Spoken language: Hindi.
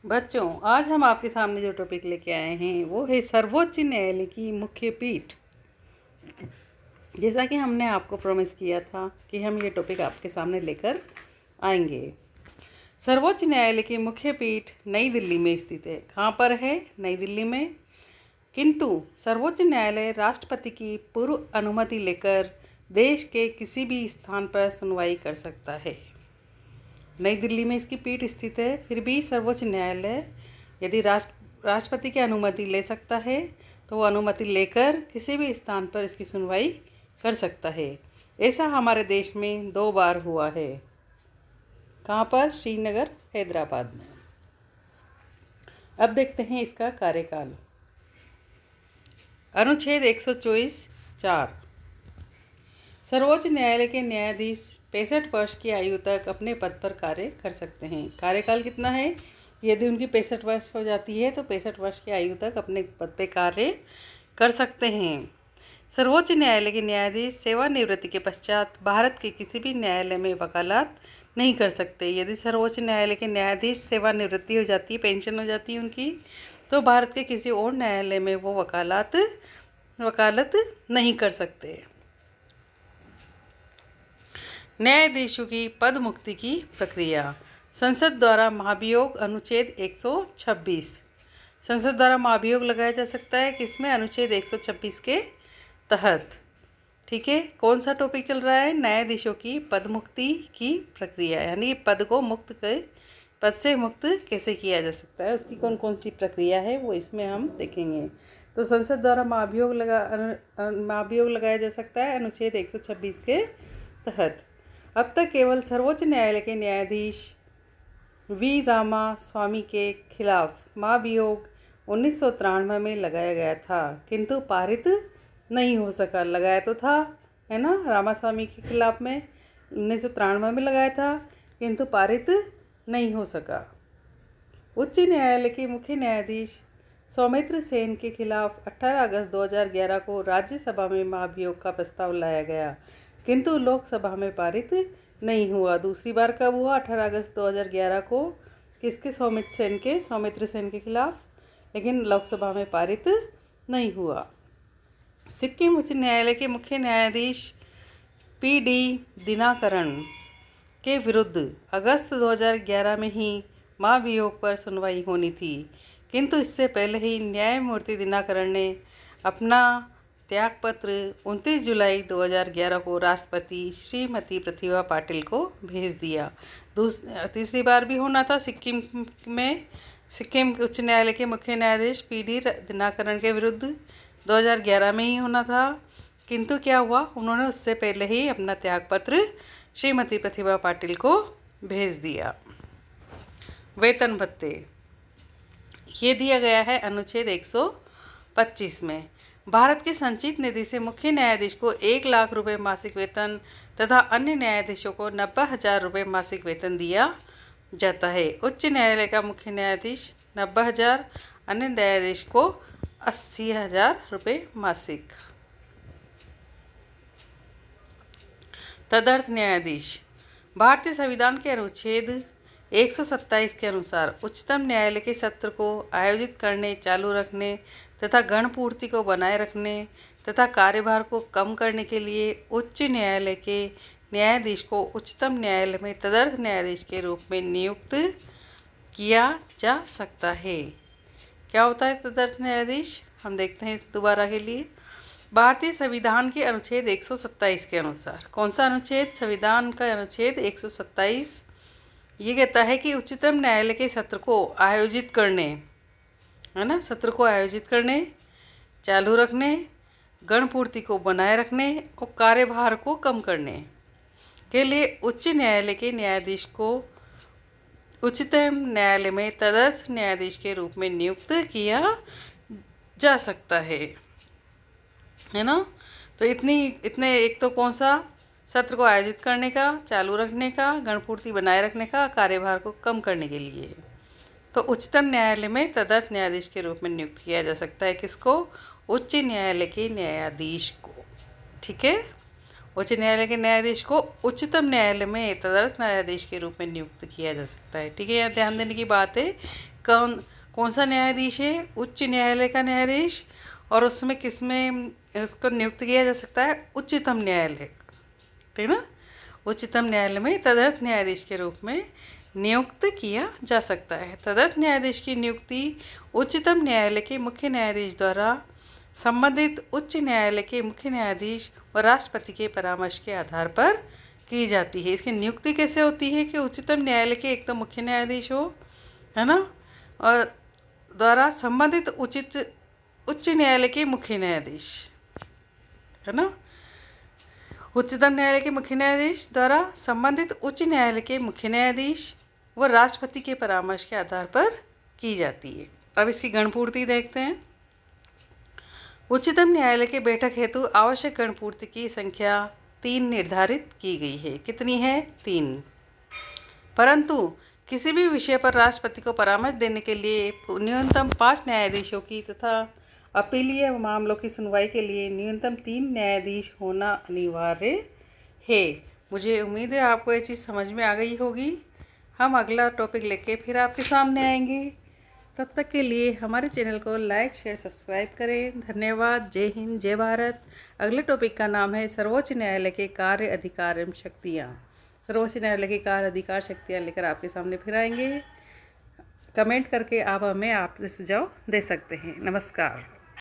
बच्चों, आज हम आपके सामने जो टॉपिक लेके आए हैं वो है सर्वोच्च न्यायालय की मुख्य पीठ। जैसा कि हमने आपको प्रॉमिस किया था कि हम ये टॉपिक आपके सामने लेकर आएंगे। सर्वोच्च न्यायालय की मुख्य पीठ नई दिल्ली में स्थित है। कहाँ पर है? नई दिल्ली में। किंतु सर्वोच्च न्यायालय राष्ट्रपति की पूर्व अनुमति लेकर देश के किसी भी स्थान पर सुनवाई कर सकता है। नई दिल्ली में इसकी पीठ स्थित है, फिर भी सर्वोच्च न्यायालय यदि राष्ट्रपति की अनुमति ले सकता है तो वो अनुमति लेकर किसी भी स्थान पर इसकी सुनवाई कर सकता है। ऐसा हमारे देश में 2 बार हुआ है। कहाँ पर? श्रीनगर, हैदराबाद में। अब देखते हैं इसका कार्यकाल। अनुच्छेद 124(4) सर्वोच्च न्यायालय के न्यायाधीश 65 वर्ष की आयु तक अपने पद पर कार्य कर सकते हैं। कार्यकाल कितना है? यदि उनकी 65 वर्ष हो जाती है तो 65 वर्ष की आयु तक अपने पद पर कार्य कर सकते हैं। सर्वोच्च न्यायालय के न्यायाधीश सेवानिवृत्ति के पश्चात भारत के किसी भी न्यायालय में वकालत नहीं कर सकते। यदि सर्वोच्च न्यायालय के न्यायाधीश सेवानिवृत्ति हो जाती है, पेंशन हो जाती है उनकी, तो भारत के किसी और न्यायालय में वो वकालत नहीं कर सकते। न्यायाधीशों की पद मुक्ति की प्रक्रिया। संसद द्वारा महाभियोग अनुच्छेद 126। संसद द्वारा महाभियोग लगाया जा सकता है किसमें? अनुच्छेद 126 के तहत। ठीक है, कौन सा टॉपिक चल रहा है? न्यायाधीशों की पद मुक्ति की प्रक्रिया, यानी पद से मुक्त कैसे किया जा सकता है, उसकी कौन कौन सी प्रक्रिया है वो इसमें हम देखेंगे। तो संसद द्वारा महाभियोग लगाया जा सकता है अनुच्छेद 126 के तहत। अब तक केवल सर्वोच्च न्यायालय के न्यायाधीश वी रामास्वामी के खिलाफ महाभियोग 1993 में लगाया गया था, किंतु पारित नहीं हो सका। लगाया तो था, है ना, रामास्वामी के खिलाफ में 1993 में लगाया था, किंतु पारित नहीं हो सका। उच्च न्यायालय के मुख्य न्यायाधीश सौमित्र सेन के खिलाफ 18 अगस्त 2011 को राज्यसभा में महाभियोग का प्रस्ताव लाया गया, किंतु लोकसभा में पारित नहीं हुआ। दूसरी बार कब हुआ? 18 अगस्त 2011 को। किसके? सौमित्र सेन के खिलाफ, लेकिन लोकसभा में पारित नहीं हुआ। सिक्किम उच्च न्यायालय के मुख्य न्यायाधीश PD दिनाकरण के विरुद्ध अगस्त 2011 में ही महाभियोग पर सुनवाई होनी थी, किंतु इससे पहले ही न्यायमूर्ति दिनाकरण ने अपना त्यागपत्र 29 जुलाई 2011 को राष्ट्रपति श्रीमती प्रतिभा पाटिल को भेज दिया। तीसरी बार भी होना था सिक्किम उच्च न्यायालय के मुख्य न्यायाधीश PD दिनाकरण के विरुद्ध 2011 में ही होना था, किंतु क्या हुआ? उन्होंने उससे पहले ही अपना त्यागपत्र श्रीमती प्रतिभा पाटिल को भेज दिया। वेतन भत्ते ये दिया गया है अनुच्छेद 125 में। भारत के संचित निधि से मुख्य न्यायाधीश को 1 लाख रुपये मासिक वेतन तथा अन्य न्यायाधीशों को 90,000 रुपये मासिक वेतन दिया जाता है। उच्च न्यायालय का मुख्य न्यायाधीश 90,000, अन्य न्यायाधीश को 80,000 रुपये मासिक। तदर्थ न्यायाधीश भारतीय संविधान के अनुच्छेद 127 के अनुसार उच्चतम न्यायालय के सत्र को आयोजित करने, चालू रखने तथा गणपूर्ति को बनाए रखने तथा कार्यभार को कम करने के लिए उच्च न्यायालय के न्यायाधीश को उच्चतम न्यायालय में तदर्थ न्यायाधीश के रूप में नियुक्त किया जा सकता है। क्या होता है तदर्थ न्यायाधीश? हम देखते हैं इस दोबारा के लिए। भारतीय संविधान के अनुच्छेद 127 के अनुसार, कौन सा अनुच्छेद? संविधान का अनुच्छेद 127 ये कहता है कि उच्चतम न्यायालय के सत्र को आयोजित करने, है ना, सत्र को आयोजित करने, चालू रखने, गणपूर्ति को बनाए रखने और कार्यभार को कम करने के लिए उच्च न्यायालय के न्यायाधीश को उच्चतम न्यायालय में तदर्थ न्यायाधीश के रूप में नियुक्त किया जा सकता है ना। तो इतने एक तो कौन सा? सत्र को आयोजित करने का, चालू रखने का, गणपूर्ति बनाए रखने का, कार्यभार को कम करने के लिए। तो उच्चतम न्यायालय में तदर्थ न्यायाधीश के रूप में नियुक्त किया जा सकता है किसको? उच्च न्यायालय के न्यायाधीश को। ठीक है, उच्च न्यायालय के न्यायाधीश को उच्चतम न्यायालय में तदर्थ न्यायाधीश के रूप में नियुक्त किया जा सकता है। ठीक है, यहाँ ध्यान देने की बात है। कौन कौन सा न्यायाधीश है? उच्च न्यायालय का न्यायाधीश। और उसमें किस में उसको नियुक्त किया जा सकता है? उच्चतम न्यायालय, ठीक ना। उच्चतम न्यायालय में तदर्थ न्यायाधीश के रूप में नियुक्त किया जा सकता है। तदर्थ न्यायाधीश की नियुक्ति उच्चतम न्यायालय के मुख्य न्यायाधीश द्वारा संबंधित उच्च न्यायालय के मुख्य न्यायाधीश और राष्ट्रपति के परामर्श के आधार पर की जाती है। इसकी नियुक्ति कैसे होती है कि उच्चतम न्यायालय के एक तो मुख्य न्यायाधीश हो, है ना, और द्वारा संबंधित उच्च न्यायालय के मुख्य न्यायाधीश, है ना। उच्चतम न्यायालय के मुख्य न्यायाधीश द्वारा संबंधित उच्च न्यायालय के मुख्य न्यायाधीश व राष्ट्रपति के परामर्श के आधार पर की जाती है। अब इसकी गणपूर्ति देखते हैं। उच्चतम न्यायालय के बैठक हेतु आवश्यक गणपूर्ति की संख्या 3 निर्धारित की गई है। कितनी है? 3। परंतु किसी भी विषय पर राष्ट्रपति को परामर्श देने के लिए न्यूनतम 5 न्यायाधीशों की तथा अपीलीय मामलों की सुनवाई के लिए न्यूनतम 3 न्यायाधीश होना अनिवार्य है। मुझे उम्मीद है आपको ये चीज़ समझ में आ गई होगी। हम अगला टॉपिक लेके फिर आपके सामने आएंगे। तब तक के लिए हमारे चैनल को लाइक, शेयर, सब्सक्राइब करें। धन्यवाद। जय हिंद, जय भारत। अगले टॉपिक का नाम है सर्वोच्च न्यायालय के कार्य, अधिकार एवं शक्तियाँ। सर्वोच्च न्यायालय के कार्य, अधिकार, शक्तियाँ लेकर आपके सामने फिर आएंगे। कमेंट करके आप हमें आपसे सुझाव दे सकते हैं। नमस्कार।